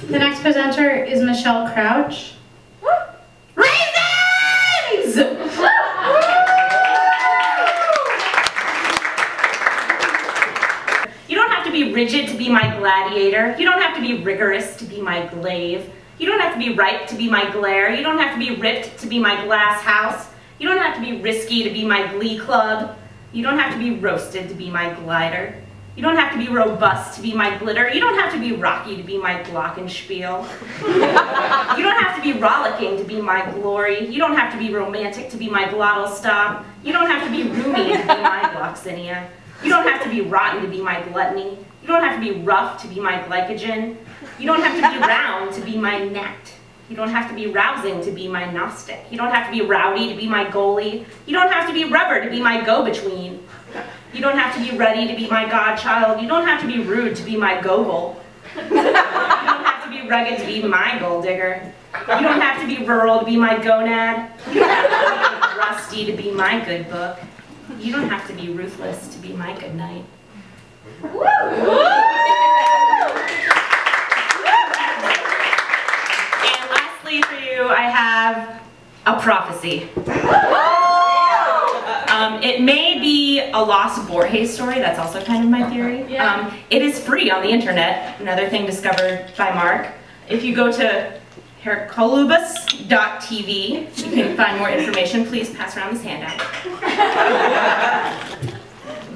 The next presenter is Michelle Crouch. Raisins! You don't have to be rigid to be my gladiator. You don't have to be rigorous to be my glaive. You don't have to be ripe to be my glare. You don't have to be ripped to be my glass house. You don't have to be risky to be my glee club. You don't have to be roasted to be my glider. You don't have to be robust to be my glitter. You don't have to be rocky to be my glockenspiel. You don't have to be rollicking to be my glory. You don't have to be romantic to be my glottal stop. You don't have to be roomy to be my gloxinia. You don't have to be rotten to be my gluttony. You don't have to be rough to be my glycogen. You don't have to be round to be my net. You don't have to be rousing to be my Gnostic. You don't have to be rowdy to be my goalie. You don't have to be rubber to be my go-between. You don't have to be ready to be my godchild. You don't have to be rude to be my gogol. You don't have to be rugged to be my gold digger. You don't have to be rural to be my gonad. You don't have to be rusty to be my good book. You don't have to be ruthless to be my good night. And lastly for you, I have a prophecy. It may be a lost Borges story, that's also kind of my theory. It is free on the internet, another thing discovered by Mark. If you go to hercolubus.tv, you can find more information. Please pass around this handout.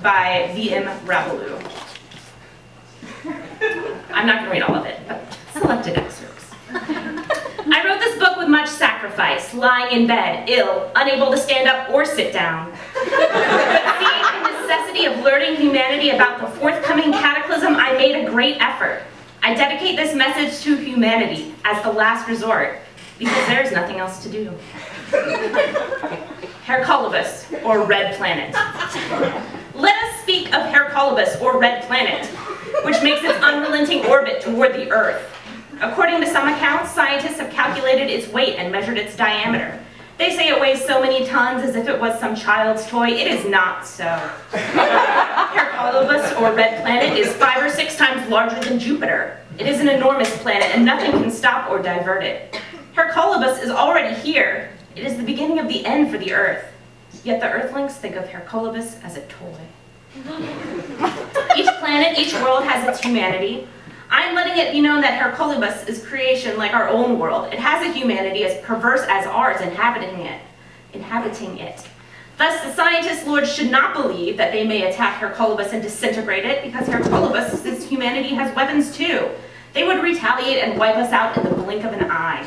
By V.M. Ravelou. I'm not going to read all of it, but selected excerpts. I wrote this book with much sacrifice, lying in bed, ill, unable to stand up or sit down. But seeing the necessity of alerting humanity about the forthcoming cataclysm, I made a great effort. I dedicate this message to humanity as the last resort, because there's nothing else to do. Hercolubus, or Red Planet. Let us speak of Hercolubus, or Red Planet, which makes its unrelenting orbit toward the Earth. According to some accounts, scientists have calculated its weight and measured its diameter. They say it weighs so many tons as if it was some child's toy. It is not so. Hercolubus, or Red Planet, is 5 or 6 times larger than Jupiter. It is an enormous planet, and nothing can stop or divert it. Hercolubus is already here. It is the beginning of the end for the Earth. Yet the Earthlings think of Hercolubus as a toy. Each planet, each world has its humanity. I am letting it be known that Hercolubus is creation like our own world. It has a humanity as perverse as ours inhabiting it. Thus, the scientists, Lord, should not believe that they may attack Hercolubus and disintegrate it, because Hercolubus' humanity has weapons too. They would retaliate and wipe us out in the blink of an eye.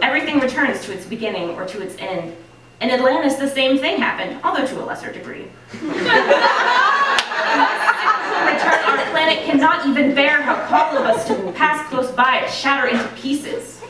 Everything returns to its beginning or to its end. In Atlantis, the same thing happened, although to a lesser degree. In return, our planet cannot even bear Hercolubus to pass close by and shatter into pieces.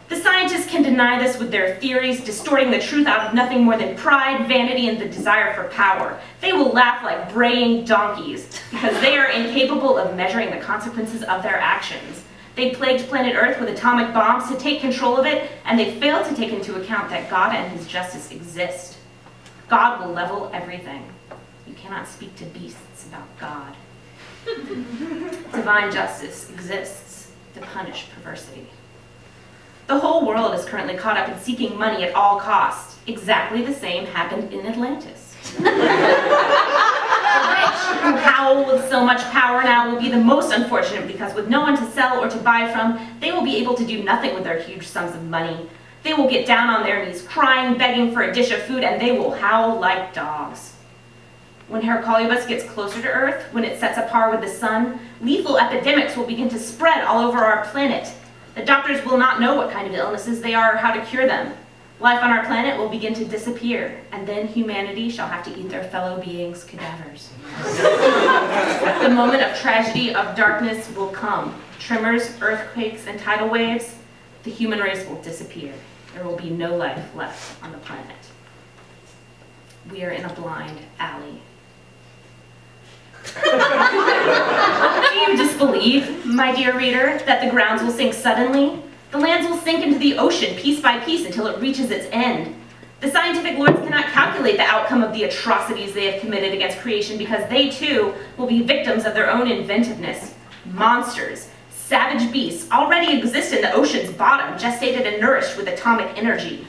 The scientists can deny this with their theories, distorting the truth out of nothing more than pride, vanity, and the desire for power. They will laugh like braying donkeys, because they are incapable of measuring the consequences of their actions. They plagued planet Earth with atomic bombs to take control of it, and they failed to take into account that God and his justice exist. God will level everything. You cannot speak to beasts about God. Divine justice exists to punish perversity. The whole world is currently caught up in seeking money at all costs. Exactly the same happened in Atlantis. The rich, who howl with so much power now, will be the most unfortunate, because with no one to sell or to buy from, they will be able to do nothing with their huge sums of money. They will get down on their knees, crying, begging for a dish of food, and they will howl like dogs. When Hercolubus gets closer to Earth, when it sets a par with the sun, lethal epidemics will begin to spread all over our planet. The doctors will not know what kind of illnesses they are or how to cure them. Life on our planet will begin to disappear, and then humanity shall have to eat their fellow beings' cadavers. The moment of tragedy, of darkness will come. Tremors, earthquakes, and tidal waves. The human race will disappear. There will be no life left on the planet. We are in a blind alley. Do you disbelieve, my dear reader, that the grounds will sink suddenly? The lands will sink into the ocean piece by piece until it reaches its end. The scientific lords cannot calculate the outcome of the atrocities they have committed against creation, because they too will be victims of their own inventiveness. Monsters, savage beasts already exist in the ocean's bottom, gestated and nourished with atomic energy.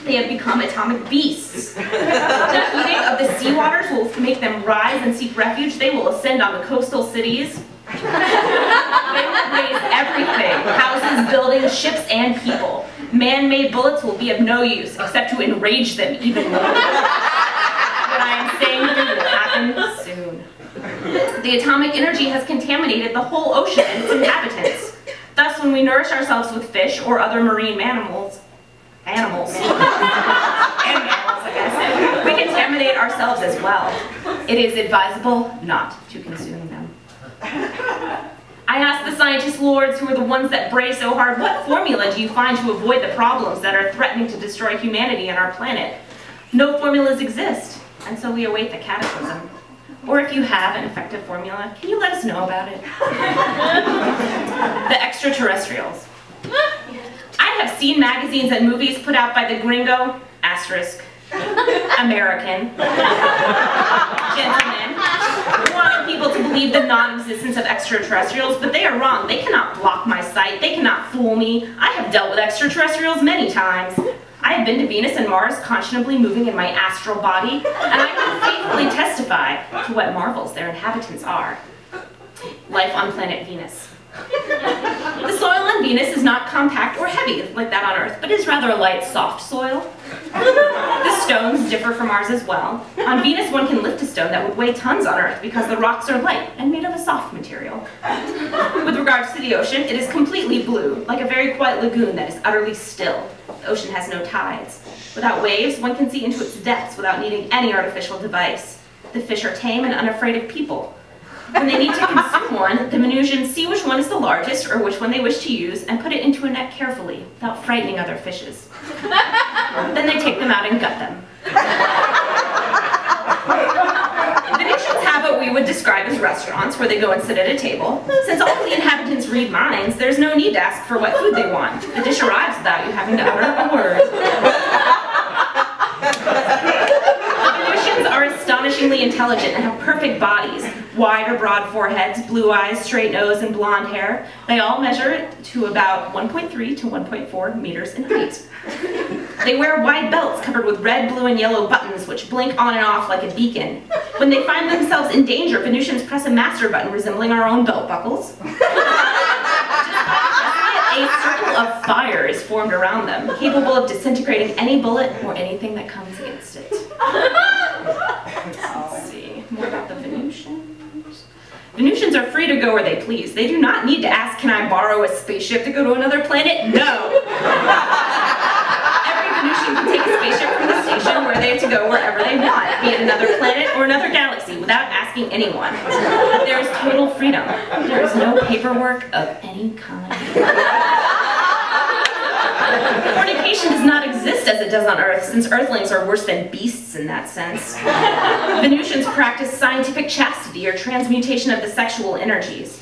They have become atomic beasts. The heating of the seawaters will make them rise and seek refuge. They will ascend on the coastal cities. They will raise everything, houses, buildings, ships, and people. Man-made bullets will be of no use, except to enrage them even more. What I am saying will happen soon. The atomic energy has contaminated the whole ocean and its inhabitants. Thus, when we nourish ourselves with fish or other marine animals, I guess, we contaminate ourselves as well. It is advisable not to consume them. I ask the scientist lords, who are the ones that bray so hard, what formula do you find to avoid the problems that are threatening to destroy humanity and our planet? No formulas exist, and so we await the cataclysm. Or if you have an effective formula, can you let us know about it? The extraterrestrials. I have seen magazines and movies put out by the gringo, asterisk, American, gentlemen, wanting people to believe the non-existence of extraterrestrials, but they are wrong. They cannot block my sight. They cannot fool me. I have dealt with extraterrestrials many times. I have been to Venus and Mars, conscionably moving in my astral body, and I can faithfully testify to what marvels their inhabitants are. Life on planet Venus. The soil on Venus is not compact or heavy like that on Earth, but is rather a light, soft soil. The stones differ from ours as well. On Venus, one can lift a stone that would weigh tons on Earth because the rocks are light and made of a soft material. With regards to the ocean, it is completely blue, like a very quiet lagoon that is utterly still. The ocean has no tides. Without waves, one can see into its depths without needing any artificial device. The fish are tame and unafraid of people. When they need to consume one, the Venusians see which one is the largest or which one they wish to use and put it into a net carefully, without frightening other fishes. Then they take them out and gut them. Venusians have what we would describe as restaurants where they go and sit at a table. Since all of the inhabitants read minds, there's no need to ask for what food they want. The dish arrives without you having to utter a word. Are astonishingly intelligent and have perfect bodies, wide or broad foreheads, blue eyes, straight nose, and blonde hair. They all measure to about 1.3 to 1.4 meters in height. They wear wide belts covered with red, blue, and yellow buttons which blink on and off like a beacon. When they find themselves in danger, Venusians press a master button resembling our own belt buckles. A circle of fire is formed around them, capable of disintegrating any bullet or anything that comes against it. Let's see, more about the Venusians. Venusians are free to go where they please. They do not need to ask, can I borrow a spaceship to go to another planet? No! Every Venusian can take a spaceship from the station where they have to go wherever they want, be it another planet or another galaxy, without asking anyone. There is total freedom. There is no paperwork of any kind. Fornication does not exist as it does on Earth, since Earthlings are worse than beasts in that sense. Venusians practice scientific chastity or transmutation of the sexual energies.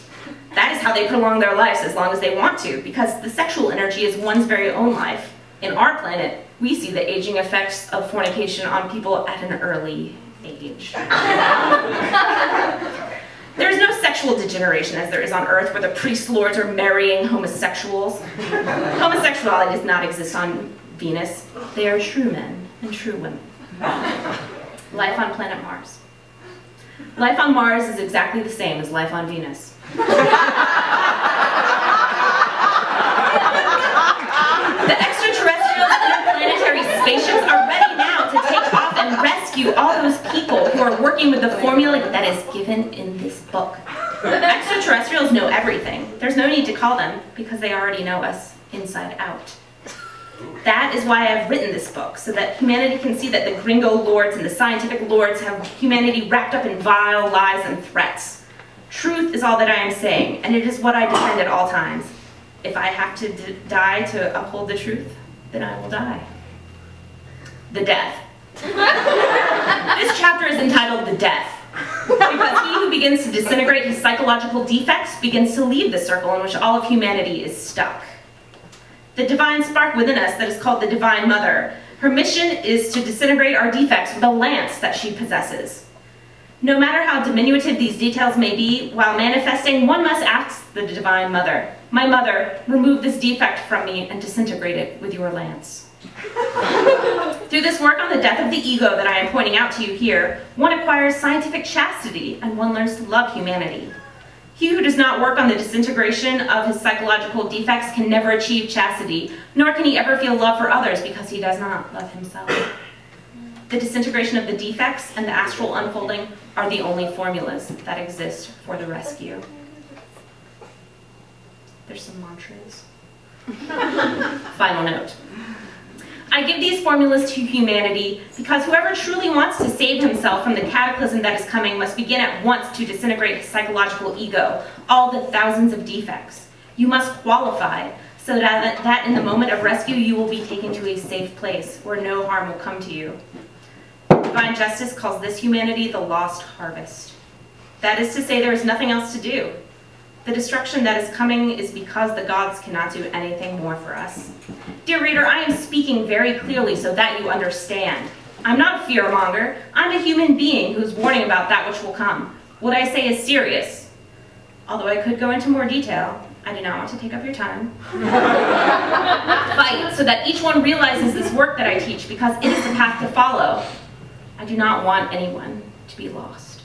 That is how they prolong their lives as long as they want to, because the sexual energy is one's very own life. In our planet, we see the aging effects of fornication on people at an early age. There is no sexual degeneration as there is on Earth, where the priest lords are marrying homosexuals. Homosexuality does not exist on Venus. They are true men and true women. Life on planet Mars. Life on Mars is exactly the same as life on Venus. The extraterrestrials and interplanetary spaceships are ready now to take off and rescue all those people who are working with the formula that is given in this book. Extraterrestrials know everything. There's no need to call them, because they already know us inside out. That is why I've written this book, so that humanity can see that the gringo lords and the scientific lords have humanity wrapped up in vile lies and threats. Truth is all that I am saying, and it is what I defend at all times. If I have to die to uphold the truth, then I will die. The death. This chapter is entitled The Death, because he who begins to disintegrate his psychological defects begins to leave the circle in which all of humanity is stuck. The divine spark within us that is called the Divine Mother, her mission is to disintegrate our defects with a lance that she possesses. No matter how diminutive these details may be, while manifesting, one must ask the Divine Mother, "My mother, remove this defect from me and disintegrate it with your lance." Through this work on the death of the ego that I am pointing out to you here, one acquires scientific chastity and one learns to love humanity. He who does not work on the disintegration of his psychological defects can never achieve chastity, nor can he ever feel love for others because he does not love himself. The disintegration of the defects and the astral unfolding are the only formulas that exist for the rescue. There's some mantras. Final note. I give these formulas to humanity because whoever truly wants to save himself from the cataclysm that is coming must begin at once to disintegrate his psychological ego, all the thousands of defects. You must qualify so that in the moment of rescue you will be taken to a safe place where no harm will come to you. Divine justice calls this humanity the lost harvest. That is to say, there is nothing else to do. The destruction that is coming is because the gods cannot do anything more for us. Dear reader, I am speaking very clearly so that you understand. I'm not a fearmonger. I'm a human being who's warning about that which will come. What I say is serious. Although I could go into more detail, I do not want to take up your time. Fight so that each one realizes this work that I teach because it is the path to follow. I do not want anyone to be lost.